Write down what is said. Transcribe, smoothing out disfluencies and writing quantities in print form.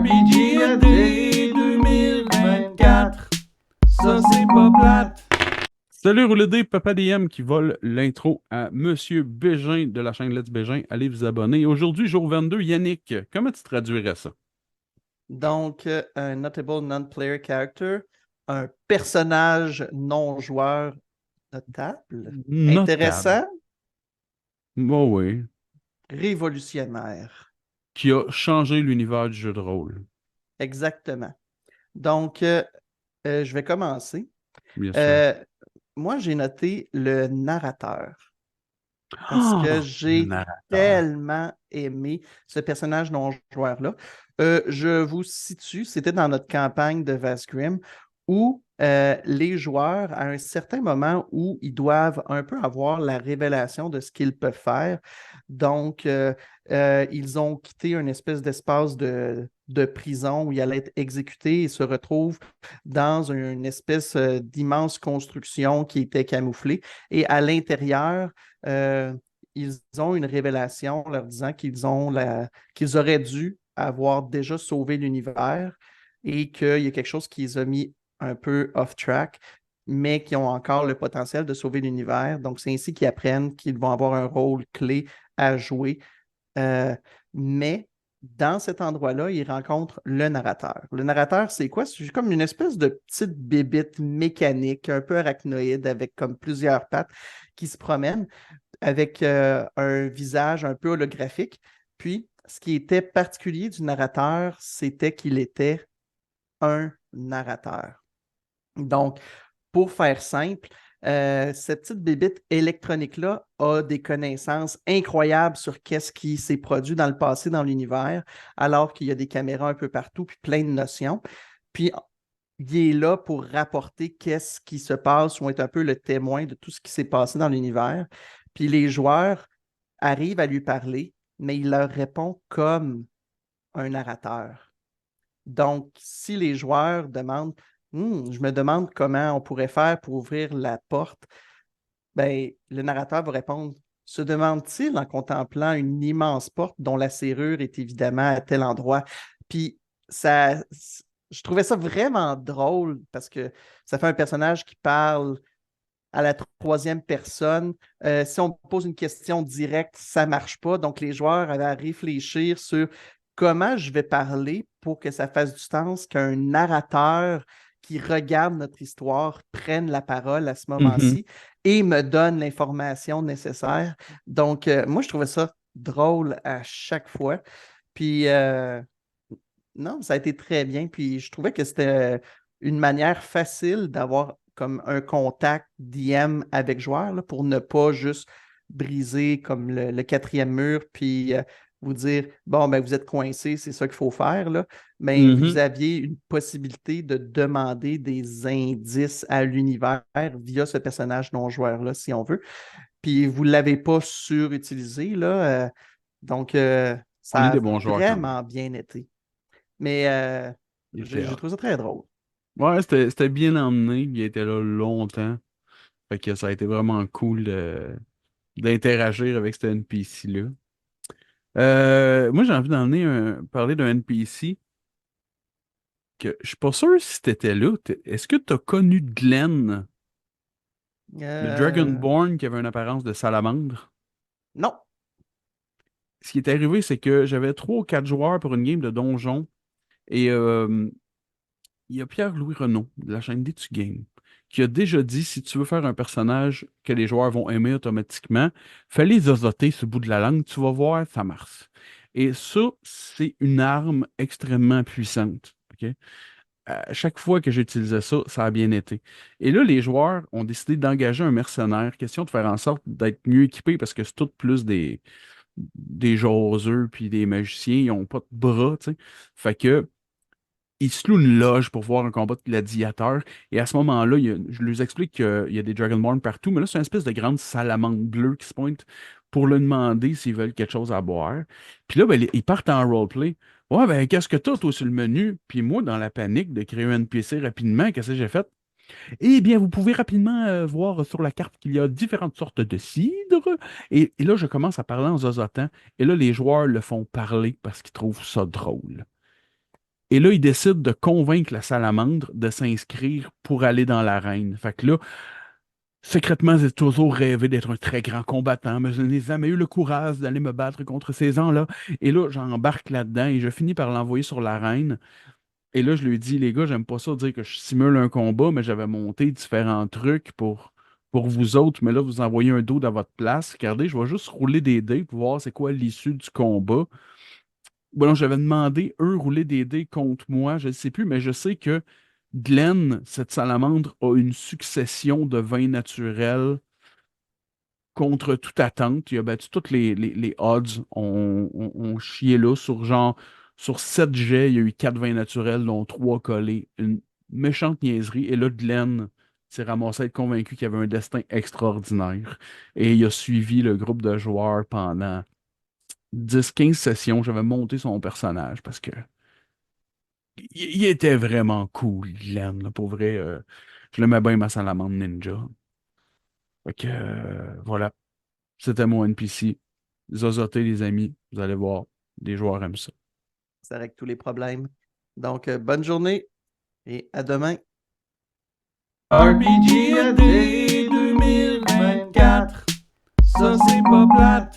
RPGAD 2024, ça c'est pas plate. Salut Rouledé, Papa DM qui vole l'intro à Monsieur Bégin de la chaîne Let's Bégin. Allez vous abonner. Aujourd'hui, jour 22, Yannick, comment tu traduirais ça? Donc, un notable non-player character, un personnage non-joueur notable, Notable. intéressant, Oh oui. révolutionnaire. Qui a changé l'univers du jeu de rôle. Exactement. Donc, je vais commencer. Bien sûr. Euh, Moi, j'ai noté le narrateur parce que Ah, le j'ai narrateur. tellement aimé ce personnage non-joueur-là. Je vous situe, c'était dans notre campagne de Vasgrim où les joueurs, à un certain moment où ils doivent un peu avoir la révélation de ce qu'ils peuvent faire. Donc, ils ont quitté une espèce d'espace de prison où ils allaient être exécutés et se retrouvent dans une espèce d'immense construction qui était camouflée. Et à l'intérieur, euh, ils ont une révélation leur disant qu'ils auraient dû avoir déjà sauvé l'univers et qu'il y a quelque chose qui les a mis un peu off-track, mais qui ont encore le potentiel de sauver l'univers. Donc, c'est ainsi qu'ils apprennent qu'ils vont avoir un rôle clé à jouer. Mais dans cet endroit-là, ils rencontrent le narrateur. Le narrateur, c'est quoi? C'est comme une espèce de petite bébite mécanique, un peu arachnoïde, avec comme plusieurs pattes qui se promènent avec un visage un peu holographique. Puis, ce qui était particulier du narrateur, c'était qu'il était un narrateur. Donc, pour faire simple, cette petite bébite électronique-là a des connaissances incroyables sur qu'est-ce qui s'est produit dans le passé dans l'univers, alors qu'il y a des caméras un peu partout, puis plein de notions. Puis, il est là pour rapporter qu'est-ce qui se passe ou être un peu le témoin de tout ce qui s'est passé dans l'univers. Puis les joueurs arrivent à lui parler, mais il leur répond comme un narrateur. Donc, si les joueurs demandent, je me demande comment on pourrait faire pour ouvrir la porte, ben, le narrateur va répondre, se demande-t-il en contemplant une immense porte dont la serrure est évidemment à tel endroit? Puis, ça, je trouvais ça vraiment drôle parce que ça fait un personnage qui parle à la troisième personne. Si on pose une question directe, ça ne marche pas. Donc, les joueurs avaient à réfléchir sur comment je vais parler pour que ça fasse du sens, qu'un narrateur qui regarde notre histoire prenne la parole à ce Mhm. moment-ci et me donne l'information nécessaire. Donc, moi, je trouvais ça drôle à chaque fois. Puis, non, ça a été très bien. Puis, je trouvais que c'était une manière facile d'avoir comme un contact DM avec joueur là, pour ne pas juste briser comme le quatrième mur, puis vous dire, bon, ben, vous êtes coincé, c'est ça qu'il faut faire, là. Mais vous Mhm. aviez une possibilité de demander des indices à l'univers via ce personnage non-joueur-là, si on veut. Puis vous ne l'avez pas surutilisé, là. Donc, On est ça des a bons joueurs quand même. vraiment bien été. Mais Il était j'ai hot. trouvé ça très drôle. Ouais, c'était bien emmené. Il était là longtemps. Fait que ça a été vraiment cool d'interagir avec cet NPC-là. Moi, j'ai envie parler d'un NPC que je suis pas sûr si t'étais là. Est-ce que t'as connu Glenn, le Euh, Dragonborn qui avait une apparence de salamandre? non. Ce qui est arrivé, c'est que j'avais trois ou quatre joueurs pour une game de donjon et il y a Pierre-Louis Renaud de la chaîne D2 Game qui a déjà dit si tu veux faire un personnage que les joueurs vont aimer automatiquement, fais-les zozoter sur le bout de la langue, tu vas voir, ça marche. Et ça, c'est une arme extrêmement puissante. OK? À chaque fois que j'utilisais ça, ça a bien été. Et là, les joueurs ont décidé d'engager un mercenaire, question de faire en sorte d'être mieux équipés parce que c'est tout plus des jaseux puis des magiciens, ils n'ont pas de bras, tu sais. Fait que ils se louent une loge pour voir un combat de gladiateurs. Et à ce moment-là, je leur explique qu'il y a des Dragonborn partout, mais là, c'est une espèce de grande salamandre bleue qui se pointe pour leur demander s'ils veulent quelque chose à boire. Puis là, ben, ils partent en roleplay. Ouais, ben, qu'est-ce que t'as, toi, sur le menu? Puis moi, dans la panique de créer un NPC rapidement, qu'est-ce que j'ai fait? Eh bien, vous pouvez rapidement voir sur la carte qu'il y a différentes sortes de cidres. Et là, je commence à parler en zozotant. Et là, les joueurs le font parler parce qu'ils trouvent ça drôle. Et là, il décide de convaincre la salamandre de s'inscrire pour aller dans l'arène. Fait que là, secrètement, j'ai toujours rêvé d'être un très grand combattant, mais je n'ai jamais eu le courage d'aller me battre contre ces gens-là. Et là, j'embarque là-dedans et je finis par l'envoyer sur l'arène. Et là, je lui dis, les gars, j'aime pas ça dire que je simule un combat, mais j'avais monté différents trucs pour vous autres. Mais là, vous envoyez un dos à votre place. Regardez, je vais juste rouler des dés pour voir c'est quoi l'issue du combat. Bon, j'avais demandé eux rouler des dés contre moi, je ne sais plus, mais je sais que Glenn, cette salamandre, a une succession de vins naturels contre toute attente. Il a battu toutes les odds. On chié là sur genre sur 7 jets, il y a eu 4 vins naturels, dont 3 collés. Une méchante niaiserie. Et là, Glenn s'est ramassé à être convaincu qu'il avait un destin extraordinaire. Et il a suivi le groupe de joueurs pendant 10-15 sessions. J'avais monté son personnage parce que il était vraiment cool, Glenn. Là, pour vrai, je l'aimais bien ma salamandre ninja. Fait que voilà. C'était mon NPC. Zozotez, les amis. Vous allez voir. Les joueurs aiment ça. Ça règle tous les problèmes. Donc, bonne journée et à demain. RPGAD 2024, ça c'est pas plate.